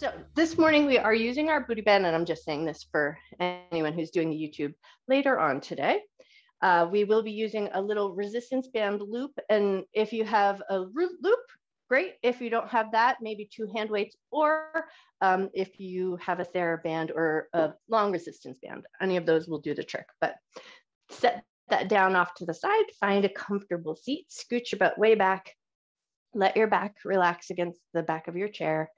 So this morning we are using our booty band, and I'm just saying this for anyone who's doing the YouTube later on today. We will be using a little resistance band loop, and if you have a loop, great. If you don't have that, maybe 2 hand weights, or if you have a TheraBand or a long resistance band, any of those will do the trick. But set that down off to the side, find a comfortable seat, scoot your butt way back, let your back relax against the back of your chair.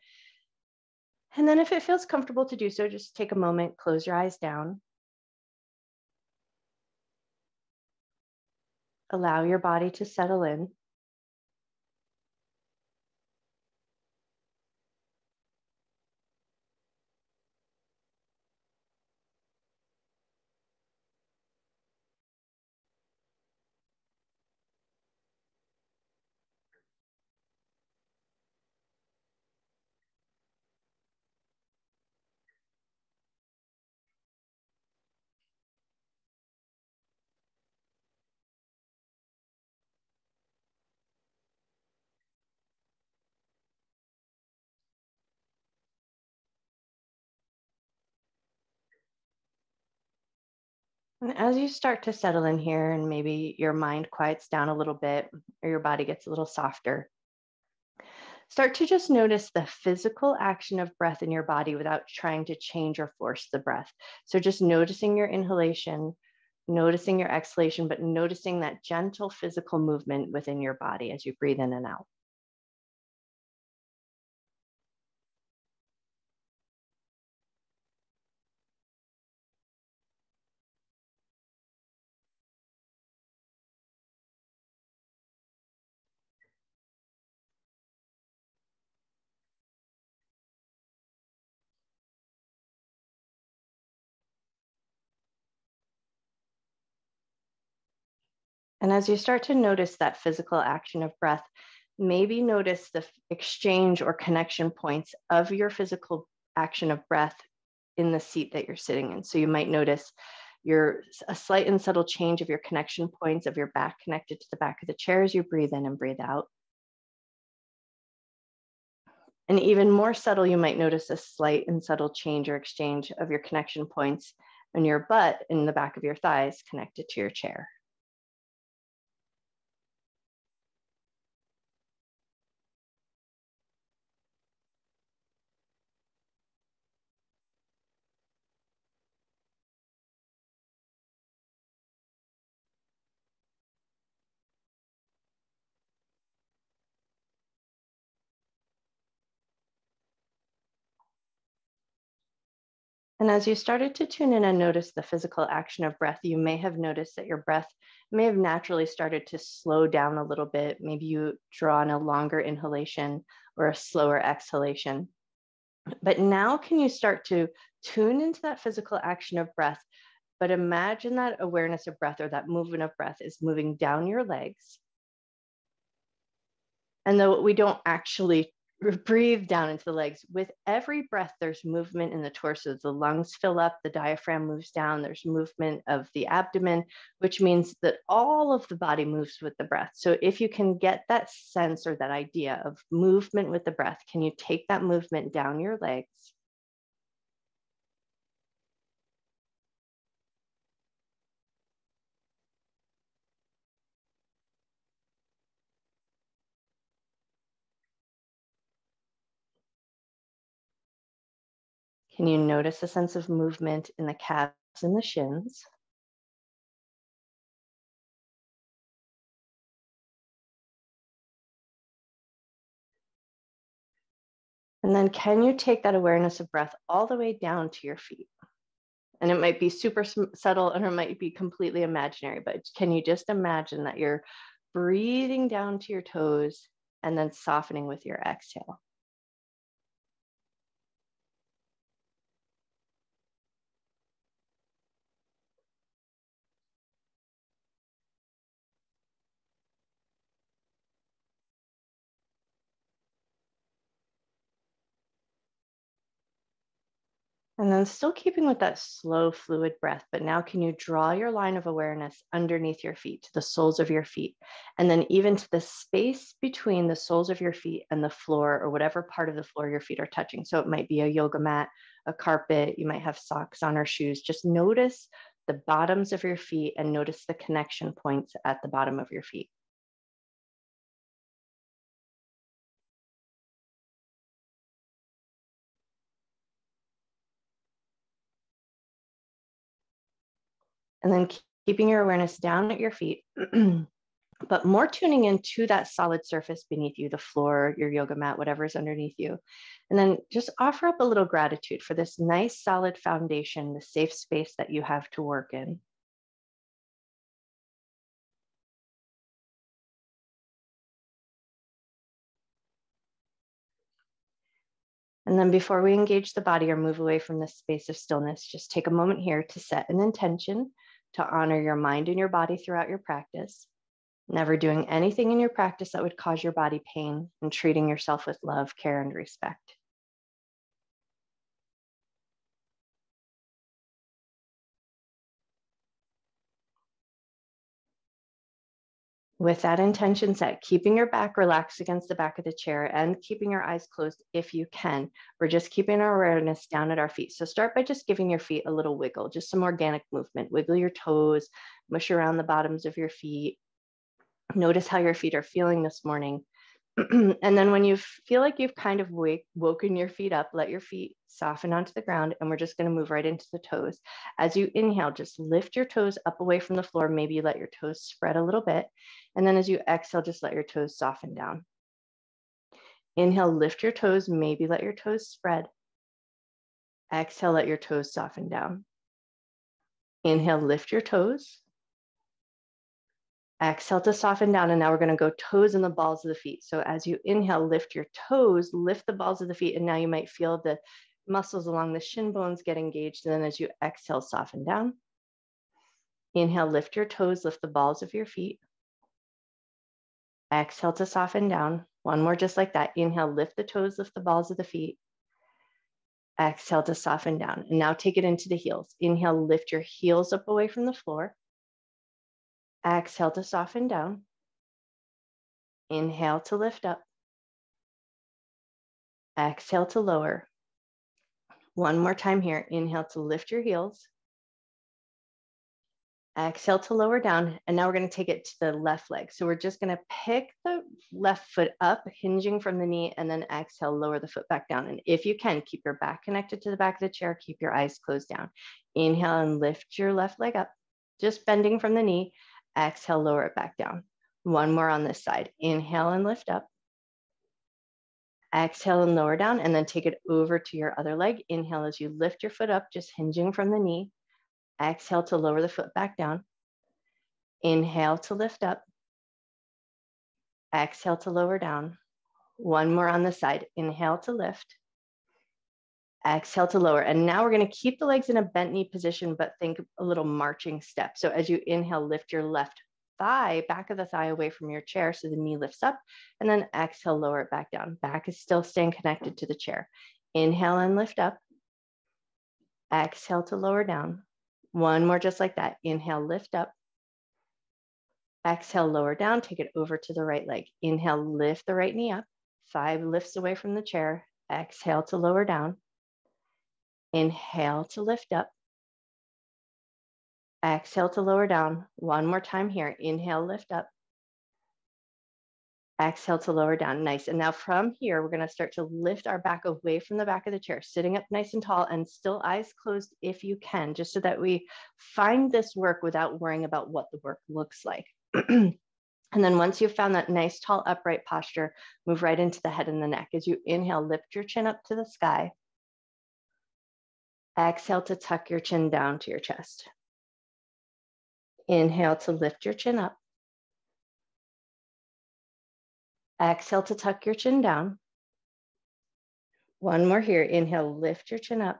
And then if it feels comfortable to do so, just take a moment, close your eyes down. Allow your body to settle in. And as you start to settle in here, and maybe your mind quiets down a little bit, or your body gets a little softer, start to just notice the physical action of breath in your body without trying to change or force the breath. So just noticing your inhalation, noticing your exhalation, but noticing that gentle physical movement within your body as you breathe in and out. And as you start to notice that physical action of breath, maybe notice the exchange or connection points of your physical action of breath in the seat that you're sitting in. So you might notice a slight and subtle change of your connection points of your back connected to the back of the chair as you breathe in and breathe out. And even more subtle, you might notice a slight and subtle change or exchange of your connection points in your butt in the back of your thighs connected to your chair. And as you started to tune in and notice the physical action of breath, you may have noticed that your breath may have naturally started to slow down a little bit. Maybe you draw on a longer inhalation or a slower exhalation. But now can you start to tune into that physical action of breath, but imagine that awareness of breath or that movement of breath is moving down your legs. And though we don't actually breathe down into the legs, with every breath, there's movement in the torso. The lungs fill up, the diaphragm moves down, there's movement of the abdomen, which means that all of the body moves with the breath. So if you can get that sense or that idea of movement with the breath, can you take that movement down your legs? Can you notice a sense of movement in the calves and the shins? And then can you take that awareness of breath all the way down to your feet? And it might be super subtle and it might be completely imaginary, but can you just imagine that you're breathing down to your toes and then softening with your exhale? And then still keeping with that slow, fluid breath, but now can you draw your line of awareness underneath your feet, to the soles of your feet, and then even to the space between the soles of your feet and the floor, or whatever part of the floor your feet are touching. So it might be a yoga mat, a carpet, you might have socks on or shoes. Just notice the bottoms of your feet and notice the connection points at the bottom of your feet. And then keeping your awareness down at your feet, but more tuning into that solid surface beneath you, the floor, your yoga mat, whatever is underneath you. And then just offer up a little gratitude for this nice solid foundation, the safe space that you have to work in. And then before we engage the body or move away from this space of stillness, just take a moment here to set an intention to honor your mind and your body throughout your practice, never doing anything in your practice that would cause your body pain, and treating yourself with love, care, and respect. With that intention set, keeping your back relaxed against the back of the chair and keeping your eyes closed if you can. We're just keeping our awareness down at our feet. So start by just giving your feet a little wiggle, just some organic movement. Wiggle your toes, mush around the bottoms of your feet. Notice how your feet are feeling this morning. And then when you feel like you've kind of woken your feet up, let your feet soften onto the ground, and we're just going to move right into the toes. As you inhale, just lift your toes up away from the floor. Maybe let your toes spread a little bit. And then as you exhale, just let your toes soften down. Inhale, lift your toes, maybe let your toes spread. Exhale, let your toes soften down. Inhale, lift your toes. Exhale to soften down. And now we're going to go toes and the balls of the feet. So as you inhale, lift your toes, lift the balls of the feet. And now you might feel the muscles along the shin bones get engaged. And then as you exhale, soften down. Inhale, lift your toes, lift the balls of your feet. Exhale to soften down. One more just like that. Inhale, lift the toes, lift the balls of the feet. Exhale to soften down. And now take it into the heels. Inhale, lift your heels up away from the floor. Exhale to soften down. Inhale to lift up. Exhale to lower. One more time here. Inhale to lift your heels. Exhale to lower down. And now we're going to take it to the left leg. So we're just going to pick the left foot up, hinging from the knee, and then exhale, lower the foot back down. And if you can, keep your back connected to the back of the chair. Keep your eyes closed down. Inhale and lift your left leg up, just bending from the knee. Exhale, lower it back down. One more on this side. Inhale and lift up. Exhale and lower down, and then take it over to your other leg. Inhale as you lift your foot up, just hinging from the knee. Exhale to lower the foot back down. Inhale to lift up. Exhale to lower down. One more on the side. Inhale to lift. Exhale to lower. And now we're going to keep the legs in a bent knee position, but think a little marching step. So as you inhale, lift your left thigh, back of the thigh away from your chair so the knee lifts up, and then exhale, lower it back down. Back is still staying connected to the chair. Inhale and lift up. Exhale to lower down. One more just like that. Inhale, lift up. Exhale, lower down. Take it over to the right leg. Inhale, lift the right knee up. Thigh lifts away from the chair. Exhale to lower down. Inhale to lift up. Exhale to lower down. One more time here. Inhale, lift up. Exhale to lower down. Nice. And now from here, we're going to start to lift our back away from the back of the chair, sitting up nice and tall and still eyes closed if you can, just so that we find this work without worrying about what the work looks like. And then once you've found that nice, tall, upright posture, move right into the head and the neck. As you inhale, lift your chin up to the sky. Exhale to tuck your chin down to your chest. Inhale to lift your chin up. Exhale to tuck your chin down. One more here. Inhale, lift your chin up.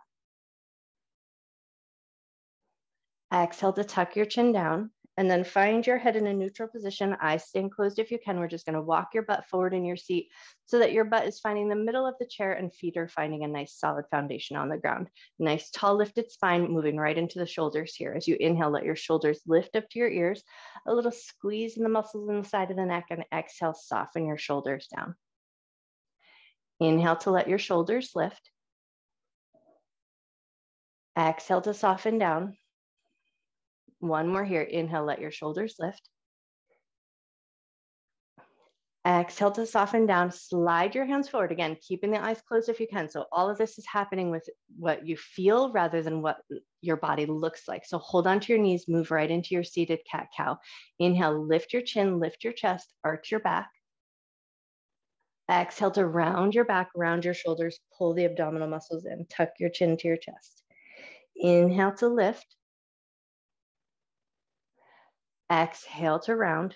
Exhale to tuck your chin down. And then find your head in a neutral position, eyes staying closed if you can. We're just going to walk your butt forward in your seat so that your butt is finding the middle of the chair and feet are finding a nice solid foundation on the ground. Nice tall lifted spine, moving right into the shoulders here. As you inhale, let your shoulders lift up to your ears, a little squeeze in the muscles in the side of the neck, and exhale, soften your shoulders down. Inhale to let your shoulders lift. Exhale to soften down. One more here. Inhale, let your shoulders lift. Exhale to soften down. Slide your hands forward. Again, keeping the eyes closed if you can. So all of this is happening with what you feel rather than what your body looks like. So hold onto your knees, move right into your seated cat-cow. Inhale, lift your chin, lift your chest, arch your back. Exhale to round your back, round your shoulders, pull the abdominal muscles in, tuck your chin to your chest. Inhale to lift. Exhale to round.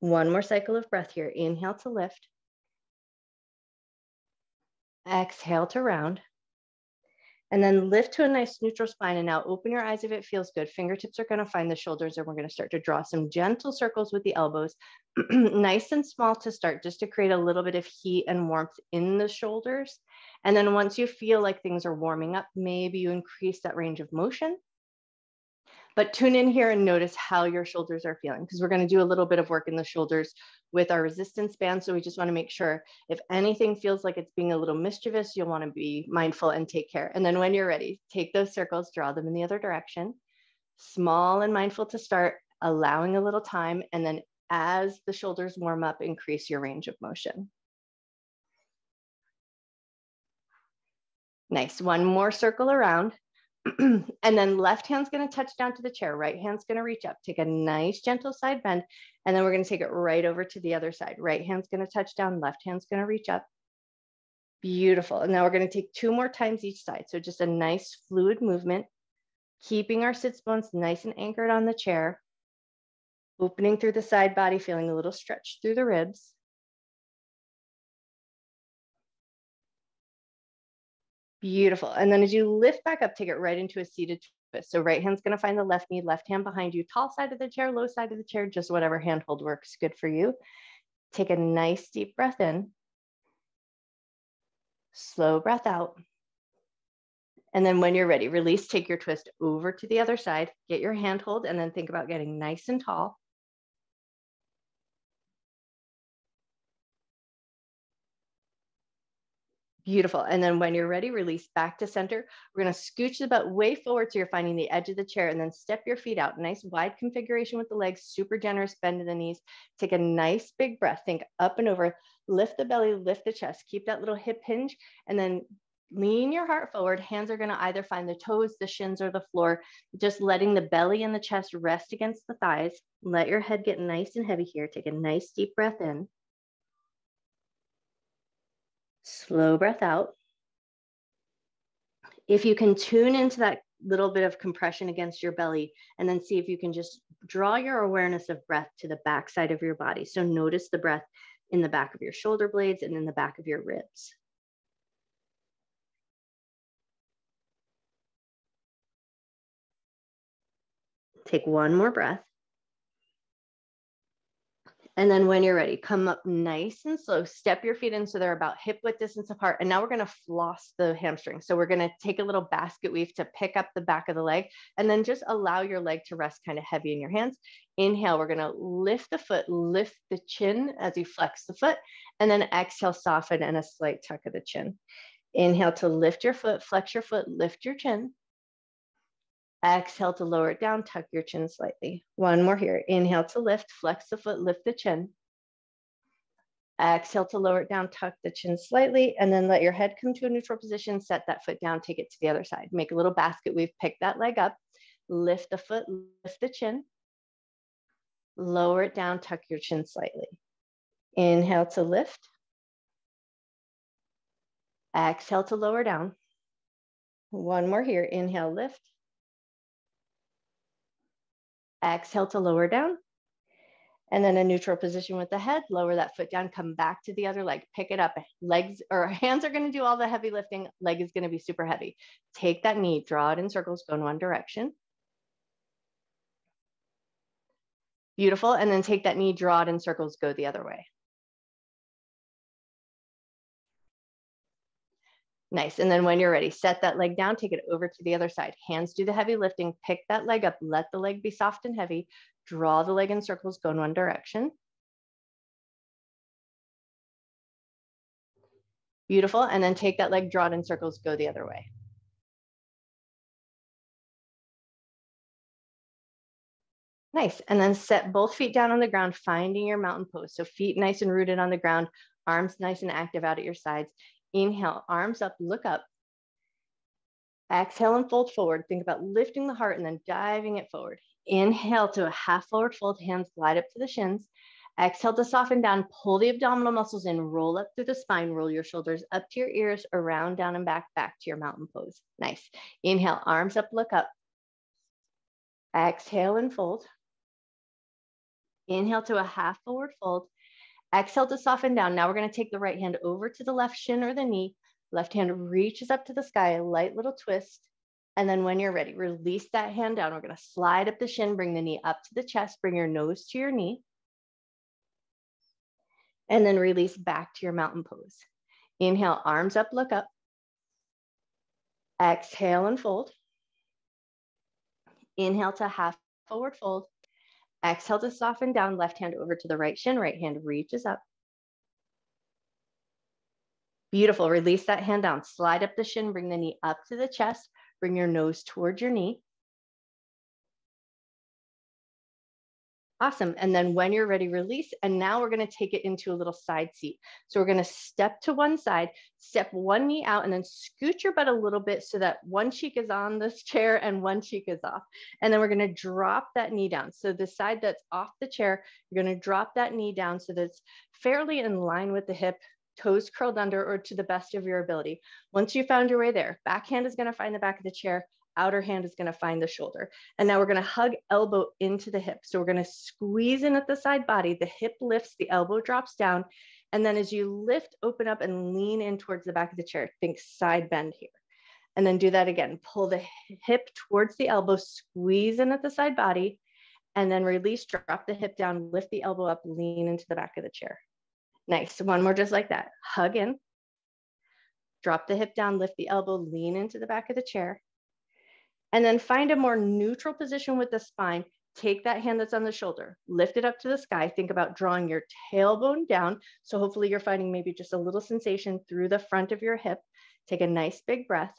One more cycle of breath here. Inhale to lift. Exhale to round. And then lift to a nice neutral spine. And now open your eyes if it feels good. Fingertips are going to find the shoulders, and we're going to start to draw some gentle circles with the elbows. Nice and small to start, just to create a little bit of heat and warmth in the shoulders. And then once you feel like things are warming up, maybe you increase that range of motion. But tune in here and notice how your shoulders are feeling, because we're going to do a little bit of work in the shoulders with our resistance band. So we just want to make sure if anything feels like it's being a little mischievous, you'll want to be mindful and take care. And then when you're ready, take those circles, draw them in the other direction. Small and mindful to start, allowing a little time. And then as the shoulders warm up, increase your range of motion. Nice. One more circle around. And then left hand's going to touch down to the chair. Right hand's going to reach up. Take a nice gentle side bend. And then we're going to take it right over to the other side. Right hand's going to touch down. Left hand's going to reach up. Beautiful. And now we're going to take 2 more times each side. So just a nice fluid movement, keeping our sits bones nice and anchored on the chair. Opening through the side body, feeling a little stretch through the ribs. Beautiful. And then as you lift back up, take it right into a seated twist. So right hand's going to find the left knee, left hand behind you, tall side of the chair, low side of the chair, just whatever handhold works good for you. Take a nice deep breath in. Slow breath out. And then when you're ready, release, take your twist over to the other side, get your handhold, and then think about getting nice and tall. Beautiful. And then when you're ready, release back to center. We're going to scooch the butt way forward so you're finding the edge of the chair, and then step your feet out. Nice wide configuration with the legs, super generous bend in the knees. Take a nice big breath. Think up and over. Lift the belly, lift the chest. Keep that little hip hinge, and then lean your heart forward. Hands are going to either find the toes, the shins, or the floor. Just letting the belly and the chest rest against the thighs. Let your head get nice and heavy here. Take a nice deep breath in. Slow breath out. If you can tune into that little bit of compression against your belly, and then see if you can just draw your awareness of breath to the back side of your body. So notice the breath in the back of your shoulder blades and in the back of your ribs. Take one more breath. And then when you're ready, come up nice and slow. Step your feet in so they're about hip width distance apart. And now we're going to floss the hamstring. So we're going to take a little basket weave to pick up the back of the leg, and then just allow your leg to rest kind of heavy in your hands. Inhale, we're going to lift the foot, lift the chin as you flex the foot, and then exhale, soften, and a slight tuck of the chin. Inhale to lift your foot, flex your foot, lift your chin. Exhale to lower it down, tuck your chin slightly. One more here. Inhale to lift, flex the foot, lift the chin. Exhale to lower it down, tuck the chin slightly, and then let your head come to a neutral position, set that foot down, take it to the other side. Make a little basket weave, pick that leg up, lift the foot, lift the chin, lower it down, tuck your chin slightly. Inhale to lift. Exhale to lower down. One more here. Inhale, lift. Exhale to lower down. And then a neutral position with the head, lower that foot down, come back to the other leg, pick it up. Legs or hands are going to do all the heavy lifting. Leg is going to be super heavy. Take that knee, draw it in circles, go in one direction. Beautiful. And then take that knee, draw it in circles, go the other way. Nice. And then when you're ready, set that leg down, take it over to the other side. Hands do the heavy lifting, pick that leg up, let the leg be soft and heavy, draw the leg in circles, go in one direction. Beautiful. And then take that leg, draw it in circles, go the other way. Nice. And then set both feet down on the ground, finding your mountain pose. So feet nice and rooted on the ground, arms nice and active out at your sides. Inhale, arms up, look up. Exhale and fold forward. Think about lifting the heart and then diving it forward. Inhale to a half forward fold, hands glide up to the shins. Exhale to soften down, pull the abdominal muscles in, roll up through the spine, roll your shoulders up to your ears, around, down, and back to your mountain pose. Nice. Inhale, arms up, look up. Exhale and fold. Inhale to a half forward fold. Exhale to soften down. Now we're going to take the right hand over to the left shin or the knee. Left hand reaches up to the sky, a light little twist. And then when you're ready, release that hand down. We're going to slide up the shin, bring the knee up to the chest, bring your nose to your knee. And then release back to your mountain pose. Inhale, arms up, look up. Exhale and fold. Inhale to half forward fold. Exhale to soften down, left hand over to the right shin, right hand reaches up. Beautiful, release that hand down, slide up the shin, bring the knee up to the chest, bring your nose towards your knee. Awesome, and then when you're ready, release, and now we're gonna take it into a little side seat. So we're gonna step to one side, step one knee out, and then scoot your butt a little bit so that one cheek is on this chair and one cheek is off. And then we're gonna drop that knee down. So the side that's off the chair, you're gonna drop that knee down so that it's fairly in line with the hip, toes curled under or to the best of your ability. Once you found your way there, back hand is gonna find the back of the chair, outer hand is gonna find the shoulder. And now we're gonna hug elbow into the hip. So we're gonna squeeze in at the side body, the hip lifts, the elbow drops down. And then as you lift, open up and lean in towards the back of the chair, think side bend here. And then do that again. Pull the hip towards the elbow, squeeze in at the side body, and then release, drop the hip down, lift the elbow up, lean into the back of the chair. Nice, one more just like that. Hug in, drop the hip down, lift the elbow, lean into the back of the chair. And then find a more neutral position with the spine. Take that hand that's on the shoulder, lift it up to the sky. Think about drawing your tailbone down. So hopefully you're finding maybe just a little sensation through the front of your hip. Take a nice big breath.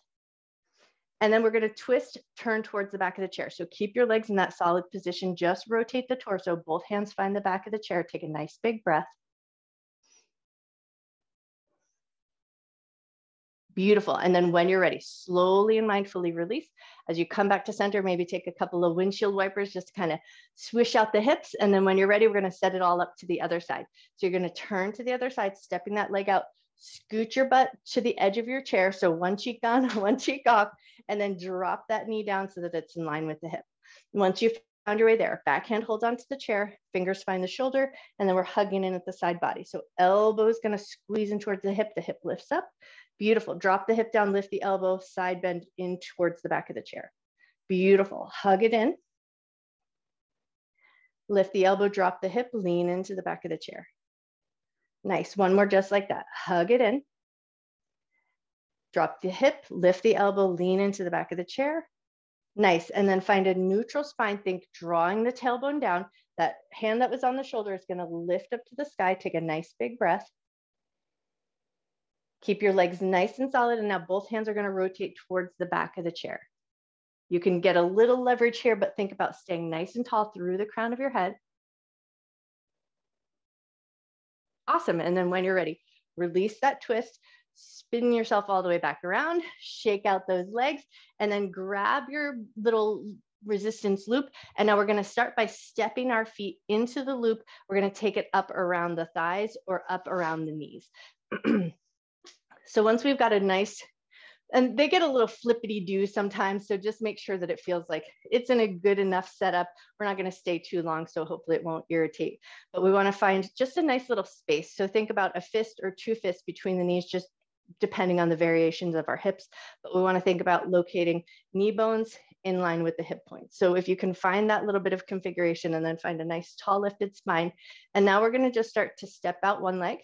And then we're gonna twist, turn towards the back of the chair. So keep your legs in that solid position. Just rotate the torso. Both hands find the back of the chair. Take a nice big breath. Beautiful. And then when you're ready, slowly and mindfully release. As you come back to center, maybe take a couple of windshield wipers just to kind of swish out the hips. And then when you're ready, we're going to set it all up to the other side. So you're going to turn to the other side, stepping that leg out, scoot your butt to the edge of your chair. So one cheek on, one cheek off, and then drop that knee down so that it's in line with the hip. Once you've found your way there, backhand holds onto the chair, fingers find the shoulder, and then we're hugging in at the side body. So elbow is going to squeeze in towards the hip lifts up. Beautiful. Drop the hip down, lift the elbow, side bend in towards the back of the chair. Beautiful. Hug it in. Lift the elbow, drop the hip, lean into the back of the chair. Nice. One more just like that. Hug it in. Drop the hip, lift the elbow, lean into the back of the chair. Nice. And then find a neutral spine. Think drawing the tailbone down. That hand that was on the shoulder is going to lift up to the sky. Take a nice big breath. Keep your legs nice and solid. And now both hands are going to rotate towards the back of the chair. You can get a little leverage here, but think about staying nice and tall through the crown of your head. Awesome. And then when you're ready, release that twist, spin yourself all the way back around, shake out those legs, and then grab your little resistance loop. And now we're going to start by stepping our feet into the loop. We're going to take it up around the thighs or up around the knees. So once we've got a nice, and they get a little flippity-do sometimes, so just make sure that it feels like it's in a good enough setup. We're not going to stay too long, so hopefully it won't irritate. But we want to find just a nice little space. So think about a fist or two fists between the knees, just depending on the variations of our hips. But we want to think about locating knee bones in line with the hip point. So if you can find that little bit of configuration and then find a nice tall lifted spine. And now we're going to just start to step out one leg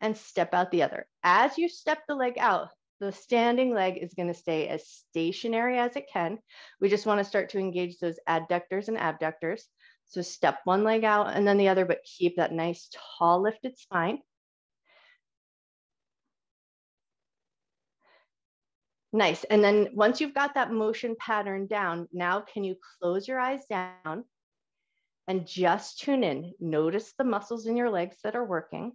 and step out the other. As you step the leg out, the standing leg is going to stay as stationary as it can. We just want to start to engage those adductors and abductors. So step one leg out and then the other, but keep that nice tall lifted spine. Nice. And then once you've got that motion pattern down, now can you close your eyes down and just tune in? Notice the muscles in your legs that are working.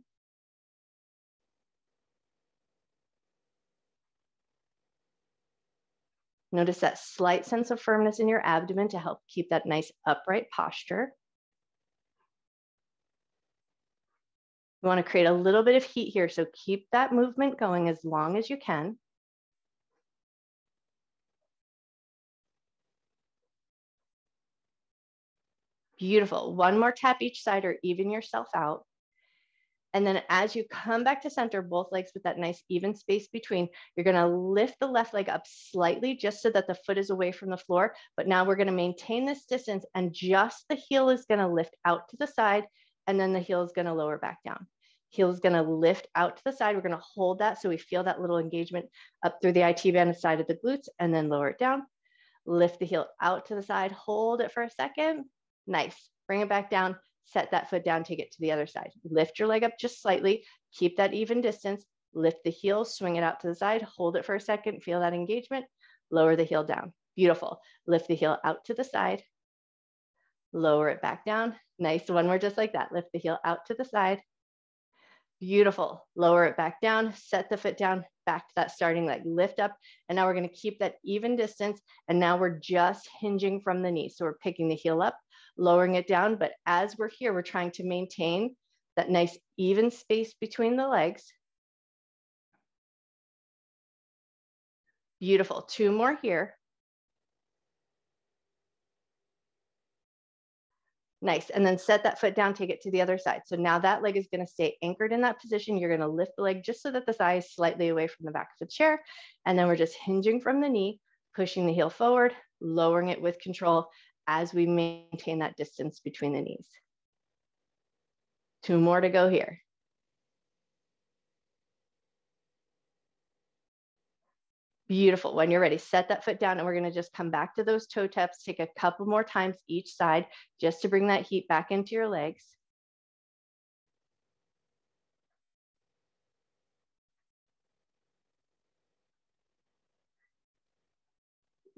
Notice that slight sense of firmness in your abdomen to help keep that nice upright posture. You want to create a little bit of heat here, so keep that movement going as long as you can. Beautiful. One more tap each side or even yourself out. And then as you come back to center, both legs with that nice even space between, you're going to lift the left leg up slightly just so that the foot is away from the floor. But now we're going to maintain this distance and just the heel is going to lift out to the side and then the heel is going to lower back down. Heel is going to lift out to the side. We're going to hold that so we feel that little engagement up through the IT band side of the glutes and then lower it down. Lift the heel out to the side, hold it for a second. Nice. Bring it back down. Set that foot down, take it to the other side. Lift your leg up just slightly, keep that even distance, lift the heel, swing it out to the side, hold it for a second, feel that engagement, lower the heel down. Beautiful. Lift the heel out to the side, lower it back down. Nice. One more just like that. Lift the heel out to the side. Beautiful. Lower it back down, set the foot down, back to that starting leg, lift up. And now we're going to keep that even distance. And now we're just hinging from the knee. So we're picking the heel up, lowering it down. But as we're here, we're trying to maintain that nice even space between the legs. Beautiful. Two more here. Nice. And then set that foot down, take it to the other side. So now that leg is going to stay anchored in that position. You're going to lift the leg just so that the thigh is slightly away from the back of the chair. And then we're just hinging from the knee, pushing the heel forward, lowering it with control as we maintain that distance between the knees. Two more to go here. Beautiful. When you're ready, set that foot down and we're going to just come back to those toe taps. Take a couple more times each side just to bring that heat back into your legs.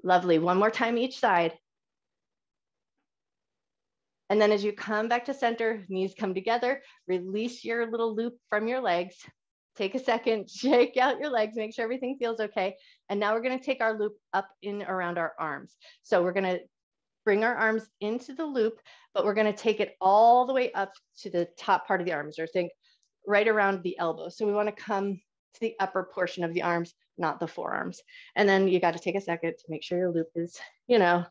Lovely. One more time each side. And then as you come back to center, knees come together, release your little loop from your legs. Take a second, shake out your legs, make sure everything feels okay. And now we're going to take our loop up in around our arms. So we're going to bring our arms into the loop, but we're going to take it all the way up to the top part of the arms, or think right around the elbow. So we want to come to the upper portion of the arms, not the forearms. And then you got to take a second to make sure your loop is, you know,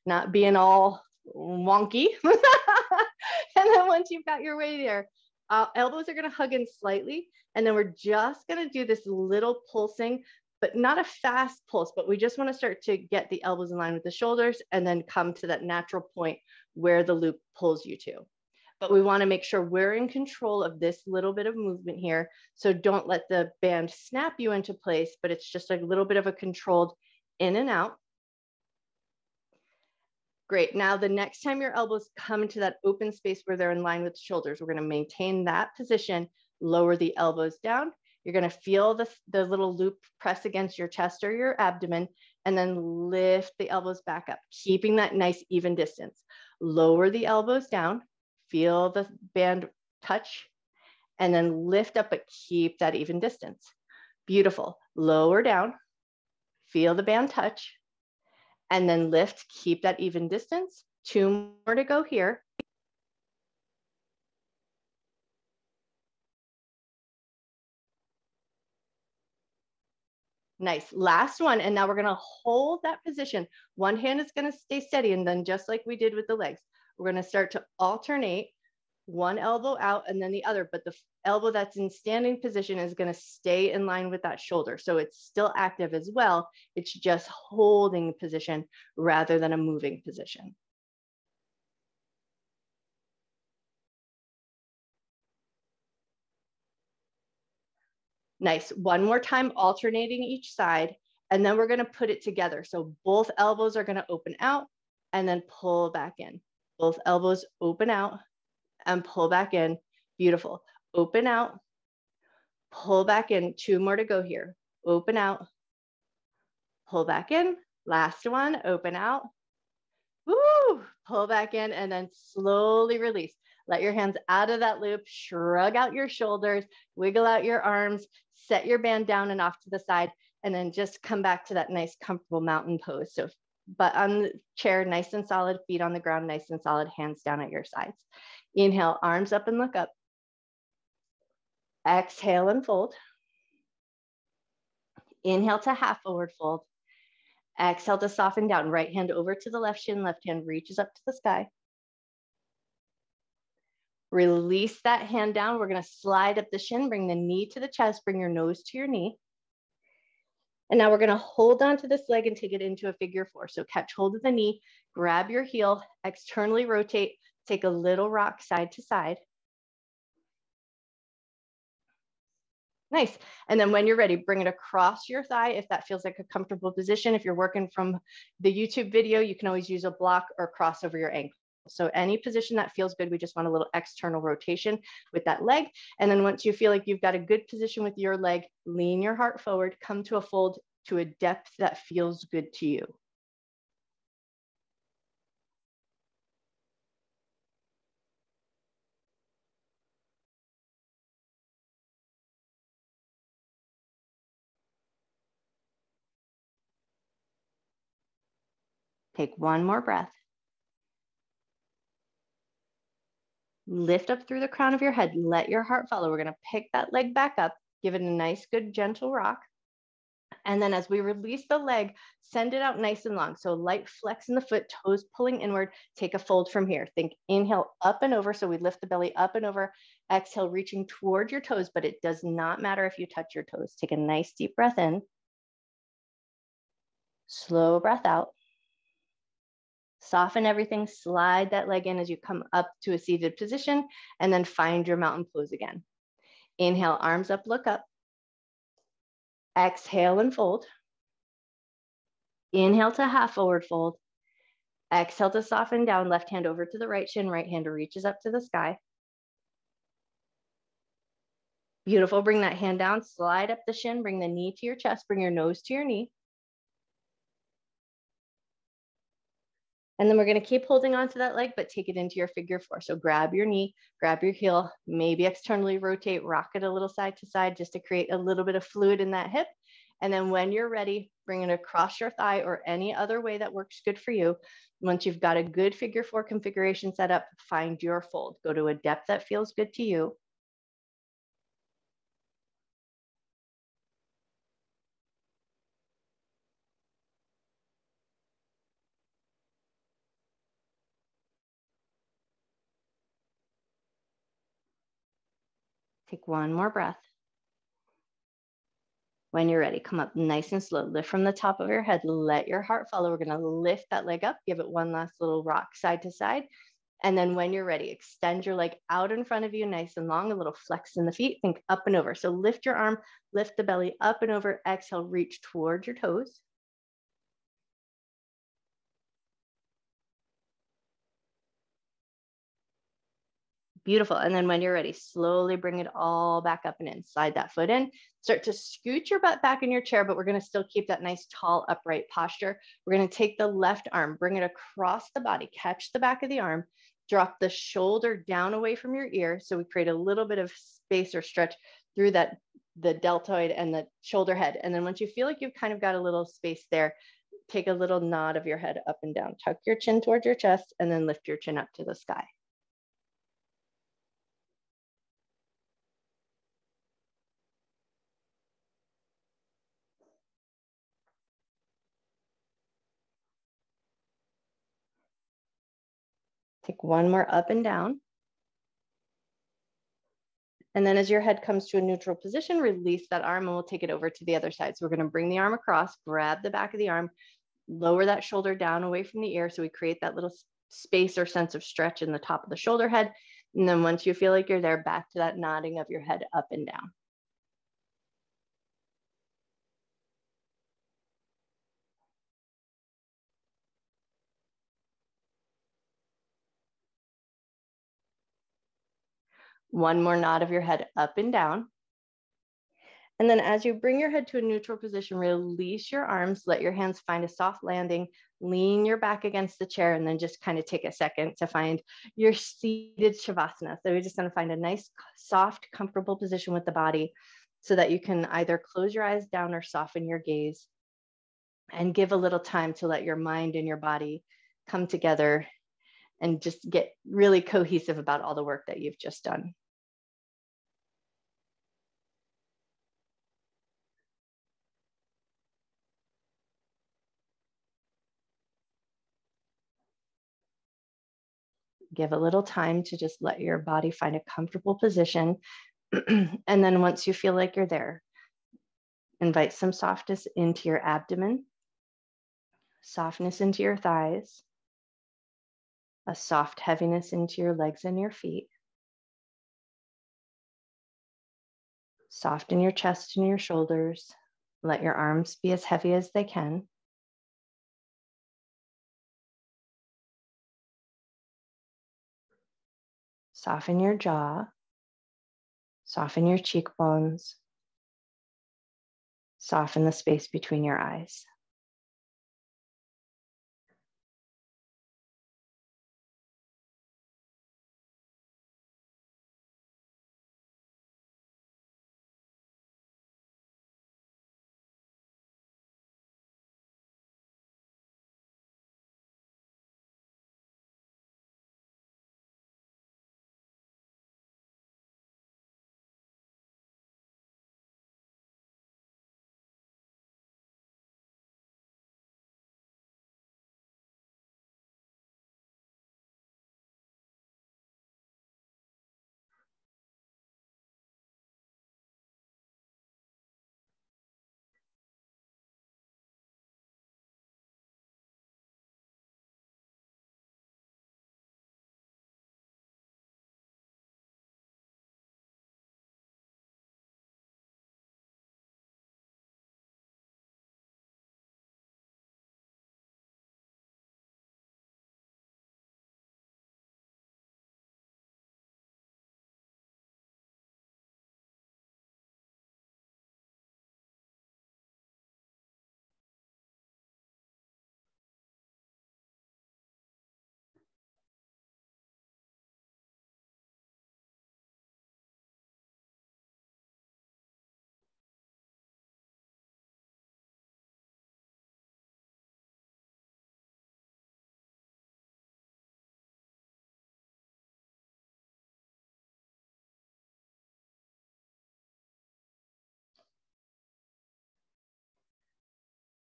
not being all wonky. And then once you've got your way there, elbows are going to hug in slightly. And then we're just going to do this little pulsing, but not a fast pulse, but we just want to start to get the elbows in line with the shoulders and then come to that natural point where the loop pulls you to. But we want to make sure we're in control of this little bit of movement here. So don't let the band snap you into place, but it's just a little bit of a controlled in and out. Great. Now, the next time your elbows come into that open space where they're in line with the shoulders, we're going to maintain that position, lower the elbows down. You're going to feel the little loop press against your chest or your abdomen, and then lift the elbows back up, keeping that nice even distance. Lower the elbows down, feel the band touch, and then lift up, but keep that even distance. Beautiful. Lower down, feel the band touch, and then lift, keep that even distance. Two more to go here. Nice, last one. And now we're gonna hold that position. One hand is gonna stay steady, and then just like we did with the legs, we're gonna start to alternate one elbow out and then the other, but the elbow that's in standing position is going to stay in line with that shoulder. So it's still active as well. It's just holding position rather than a moving position. Nice. One more time, alternating each side, and then we're going to put it together. So both elbows are going to open out and then pull back in. Both elbows open out and pull back in. Beautiful. Open out, pull back in. Two more to go here. Open out, pull back in. Last one, open out. Woo! Pull back in and then slowly release. Let your hands out of that loop, shrug out your shoulders, wiggle out your arms, set your band down and off to the side, and then just come back to that nice comfortable mountain pose. So butt on the chair, nice and solid, feet on the ground, nice and solid, hands down at your sides. Inhale, arms up and look up. Exhale and fold. Inhale to half forward fold. Exhale to soften down. Right hand over to the left shin, left hand reaches up to the sky. Release that hand down. We're going to slide up the shin, bring the knee to the chest, bring your nose to your knee. And now we're going to hold on to this leg and take it into a figure four. So catch hold of the knee, grab your heel, externally rotate, take a little rock side to side. Nice. And then when you're ready, bring it across your thigh if that feels like a comfortable position. If you're working from the YouTube video, you can always use a block or cross over your ankle. So any position that feels good, we just want a little external rotation with that leg. And then once you feel like you've got a good position with your leg, lean your heart forward, come to a fold to a depth that feels good to you. Take one more breath. Lift up through the crown of your head. Let your heart follow. We're going to pick that leg back up, give it a nice, good, gentle rock. And then as we release the leg, send it out nice and long. So light flex in the foot, toes pulling inward. Take a fold from here. Think inhale up and over. So we lift the belly up and over. Exhale, reaching toward your toes, but it does not matter if you touch your toes. Take a nice deep breath in. Slow breath out. Soften everything, slide that leg in as you come up to a seated position, and then find your mountain pose again. Inhale, arms up, look up. Exhale and fold. Inhale to half forward fold. Exhale to soften down, left hand over to the right shin, right hand reaches up to the sky. Beautiful, bring that hand down, slide up the shin, bring the knee to your chest, bring your nose to your knee. And then we're going to keep holding on to that leg, but take it into your figure four. So grab your knee, grab your heel, maybe externally rotate, rock it a little side to side just to create a little bit of fluid in that hip. And then when you're ready, bring it across your thigh or any other way that works good for you. Once you've got a good figure four configuration set up, find your fold. Go to a depth that feels good to you. Take one more breath. When you're ready, come up nice and slow. Lift from the top of your head. Let your heart follow. We're going to lift that leg up. Give it one last little rock side to side. And then when you're ready, extend your leg out in front of you, nice and long, a little flex in the feet. Think up and over. So lift your arm, lift the belly up and over. Exhale, reach towards your toes. Beautiful. And then when you're ready, slowly bring it all back up and in. Slide that foot in. Start to scoot your butt back in your chair, but we're going to still keep that nice, tall, upright posture. We're going to take the left arm, bring it across the body, catch the back of the arm, drop the shoulder down away from your ear. So we create a little bit of space or stretch through the deltoid and the shoulder head. And then once you feel like you've kind of got a little space there, take a little nod of your head up and down. Tuck your chin towards your chest and then lift your chin up to the sky. Take one more up and down. And then as your head comes to a neutral position, release that arm and we'll take it over to the other side. So we're going to bring the arm across, grab the back of the arm, lower that shoulder down away from the ear. So we create that little space or sense of stretch in the top of the shoulder head. And then once you feel like you're there, back to that nodding of your head up and down. One more nod of your head up and down. And then as you bring your head to a neutral position, release your arms, let your hands find a soft landing, lean your back against the chair, and then just kind of take a second to find your seated Shavasana. So we're just going to find a nice, soft, comfortable position with the body so that you can either close your eyes down or soften your gaze and give a little time to let your mind and your body come together and just get really cohesive about all the work that you've just done. Give a little time to just let your body find a comfortable position. And then once you feel like you're there, invite some softness into your abdomen, softness into your thighs, a soft heaviness into your legs and your feet. Soften your chest and your shoulders. Let your arms be as heavy as they can. Soften your jaw. Soften your cheekbones. Soften the space between your eyes.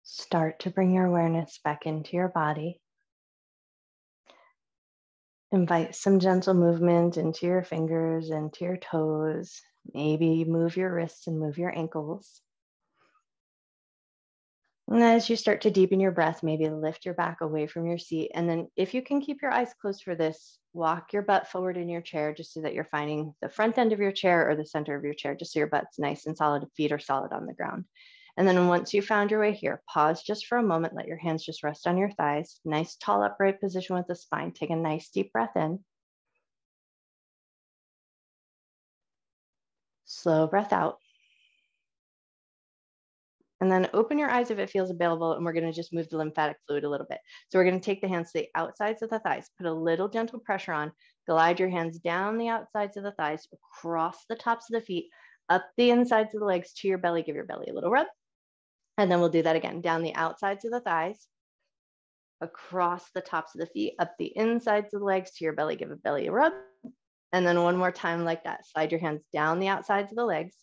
Start to bring your awareness back into your body. Invite some gentle movement into your fingers, into your toes. Maybe move your wrists and move your ankles. And as you start to deepen your breath, maybe lift your back away from your seat. And then if you can keep your eyes closed for this, walk your butt forward in your chair just so that you're finding the front end of your chair or the center of your chair, just so your butt's nice and solid, feet are solid on the ground. And then once you found your way here, pause just for a moment, let your hands just rest on your thighs. Nice tall upright position with the spine. Take a nice deep breath in. Slow breath out. And then open your eyes if it feels available, and we're going to just move the lymphatic fluid a little bit. So we're going to take the hands to the outsides of the thighs, put a little gentle pressure on, glide your hands down the outsides of the thighs, across the tops of the feet, up the insides of the legs to your belly. Give your belly a little rub. And then we'll do that again, down the outsides of the thighs, across the tops of the feet, up the insides of the legs to your belly. Give a belly a rub. And then one more time like that. Slide your hands down the outsides of the legs,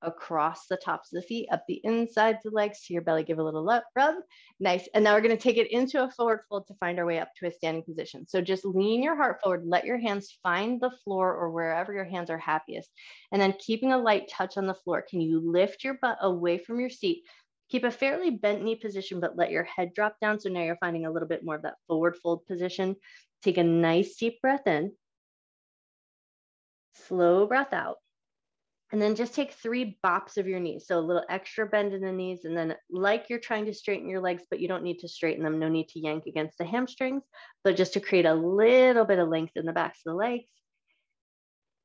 across the tops of the feet, up the insides of the legs to your belly. Give a little rub. Nice. And now we're going to take it into a forward fold to find our way up to a standing position. So just lean your heart forward, let your hands find the floor or wherever your hands are happiest. And then keeping a light touch on the floor, can you lift your butt away from your seat? Keep a fairly bent knee position, but let your head drop down. So now you're finding a little bit more of that forward fold position. Take a nice deep breath in. Slow breath out. And then just take 3 bops of your knees. So a little extra bend in the knees. And then like you're trying to straighten your legs, but you don't need to straighten them. No need to yank against the hamstrings, but just to create a little bit of length in the backs of the legs.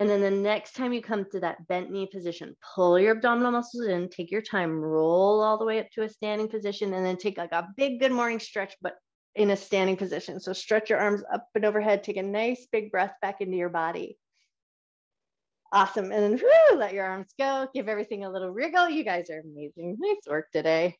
And then the next time you come to that bent knee position, pull your abdominal muscles in, take your time, roll all the way up to a standing position, and then take like a big good morning stretch, but in a standing position. So stretch your arms up and overhead, take a nice big breath back into your body. Awesome. And then let your arms go. Give everything a little wriggle. You guys are amazing. Nice work today.